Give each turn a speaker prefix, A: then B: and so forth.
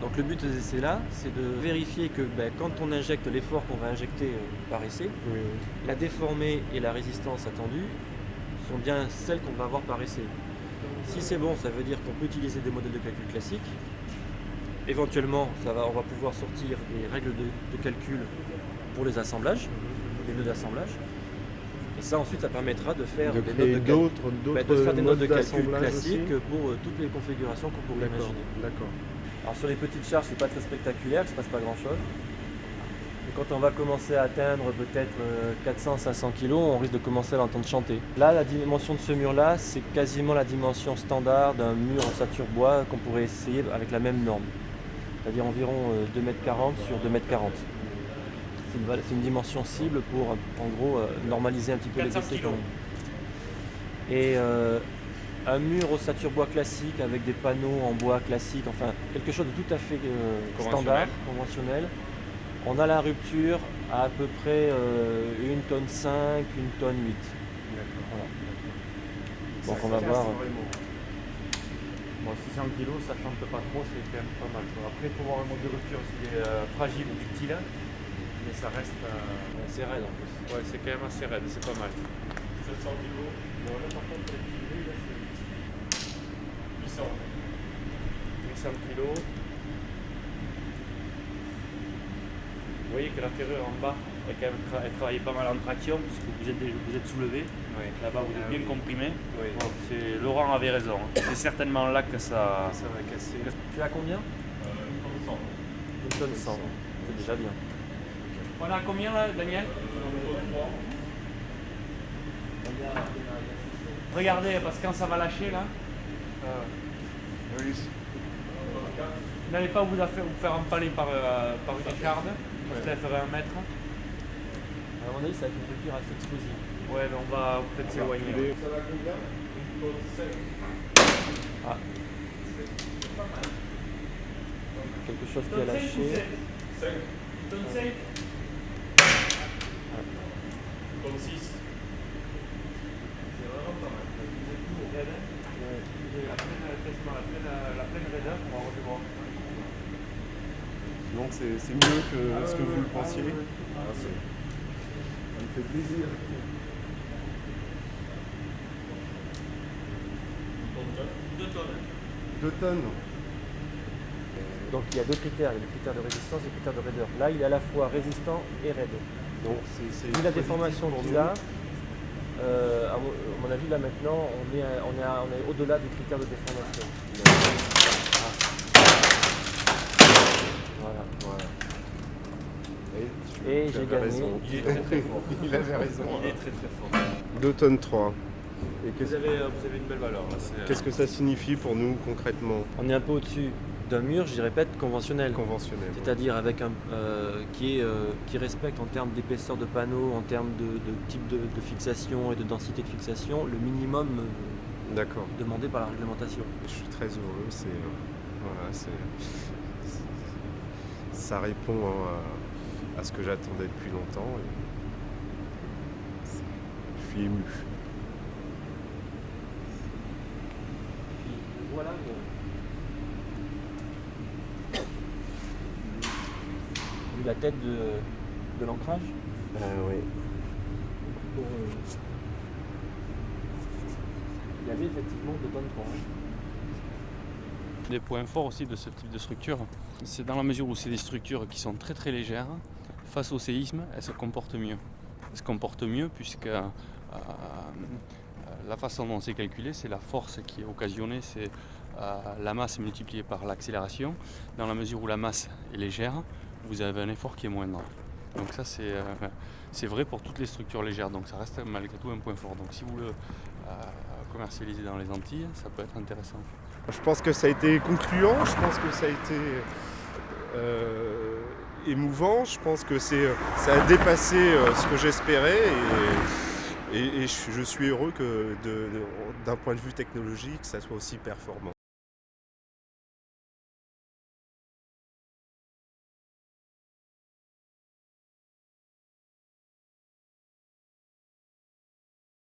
A: Donc le but de ces essais-là, c'est de vérifier que quand on injecte l'effort qu'on va injecter par essai,
B: Oui, oui.
A: la déformée et la résistance attendue sont bien celles qu'on va avoir par essai. Si c'est bon, ça veut dire qu'on peut utiliser des modèles de calcul classiques. Éventuellement, on va pouvoir sortir des règles de calcul pour les assemblages, les nœuds d'assemblage. Et ça ensuite, ça permettra de faire
B: De
A: des
B: créer
A: notes de
B: modes
A: calcul
B: d'assemblage
A: classiques
B: aussi.
A: pour toutes les configurations qu'on pourrait
B: D'accord,
A: imaginer.
B: d'accord.
A: Alors sur les petites charges, c'est pas très spectaculaire, il ne se passe pas grand chose. Et quand on va commencer à atteindre peut-être 400-500 kg, on risque de commencer à l'entendre chanter. Là, la dimension de ce mur-là, c'est quasiment la dimension standard d'un mur en ossature bois qu'on pourrait essayer avec la même norme. C'est-à-dire environ 2,40 m sur 2,40 m. C'est une dimension cible pour, en gros, normaliser un petit peu les essais quand même. Et un mur ossature bois classique avec des panneaux en bois classique, enfin quelque chose de tout à fait standard, conventionnel. On a la rupture à peu près 1,5 tonne, 1,8 tonne. Voilà. Donc on va voir.
C: Bon, 600 kg, ça chante pas trop, c'est quand même pas mal. Après, il faut voir le mode de rupture, s'il est fragile ou ductile, mais ça reste.
A: C'est raide en plus.
C: Ouais, c'est quand même assez raide, c'est pas mal. 700 kg. Bon, là par contre, les kilés, là c'est 800. 800 kg. Vous voyez que la ferrure en bas, elle travaille pas mal en traction, puisque vous êtes soulevé. Oui. Là-bas, vous êtes bien comprimé. Oui. Bon, Laurent avait raison. C'est certainement là que ça va casser.
A: Tu as combien
C: 1
A: tonne 100. C'est déjà bien.
C: On a combien là, Daniel? Regardez, parce que quand ça va lâcher là,
B: Oui.
C: n'allez pas vous faire empaler par une écharde, parce qu'elle ferait 1 mètre.
A: À mon avis, ça va être une rupture assez explosive.
C: Ouais, mais on va peut-être s'éloigner.
B: Ça va combien?
A: Ah. Quelque chose qui a lâché.
C: 5. Tonne 5. Tonne 6. C'est vraiment pas mal. Vous êtes tout raide. Vous avez la pleine raideur, on va revoir.
B: Donc c'est mieux que ce que vous le pensiez. Ça me fait plaisir.
C: 2 tonnes.
B: 2 tonnes.
A: Donc il y a deux critères, il y a le critère de résistance et le critère de raideur. Là, il est à la fois résistant et raide.
B: Donc
A: Vu la déformation qu'il a, à mon avis, là maintenant, on est au-delà du critère de déformation. Voilà. Et j'ai gagné.
B: Raison.
C: Il est très très fort.
B: Il avait raison.
C: Il est très très fort.
B: 2 tonnes 3. Et
C: Vous avez une belle valeur là.
B: qu'est-ce que ça signifie pour nous concrètement?
A: On est un peu au-dessus d'un mur, je répète, conventionnel.
B: Conventionnel.
A: C'est-à-dire avec qui respecte en termes d'épaisseur de panneau, en termes de type de fixation et de densité de fixation, le minimum
B: D'accord.
A: demandé par la réglementation.
B: Je suis très heureux. Ça répond à ce que j'attendais depuis longtemps. Je suis ému.
A: Puis voilà. Vu la tête de l'ancrage.
B: Oui.
A: Il y avait effectivement 2 tonnes 3.
C: Des points forts aussi de ce type de structure, c'est dans la mesure où c'est des structures qui sont très très légères, face au séisme, elles se comportent mieux. Elles se comportent mieux puisque la façon dont c'est calculé, c'est la force qui est occasionnée, c'est la masse multipliée par l'accélération. Dans la mesure où la masse est légère, vous avez un effort qui est moindre. Donc ça c'est vrai pour toutes les structures légères, donc ça reste malgré tout un point fort. Donc si vous le commercialisez dans les Antilles, ça peut être intéressant.
B: Je pense que ça a été concluant, je pense que ça a été émouvant, je pense que ça a dépassé ce que j'espérais et je suis heureux que d'un point de vue technologique, ça soit aussi performant.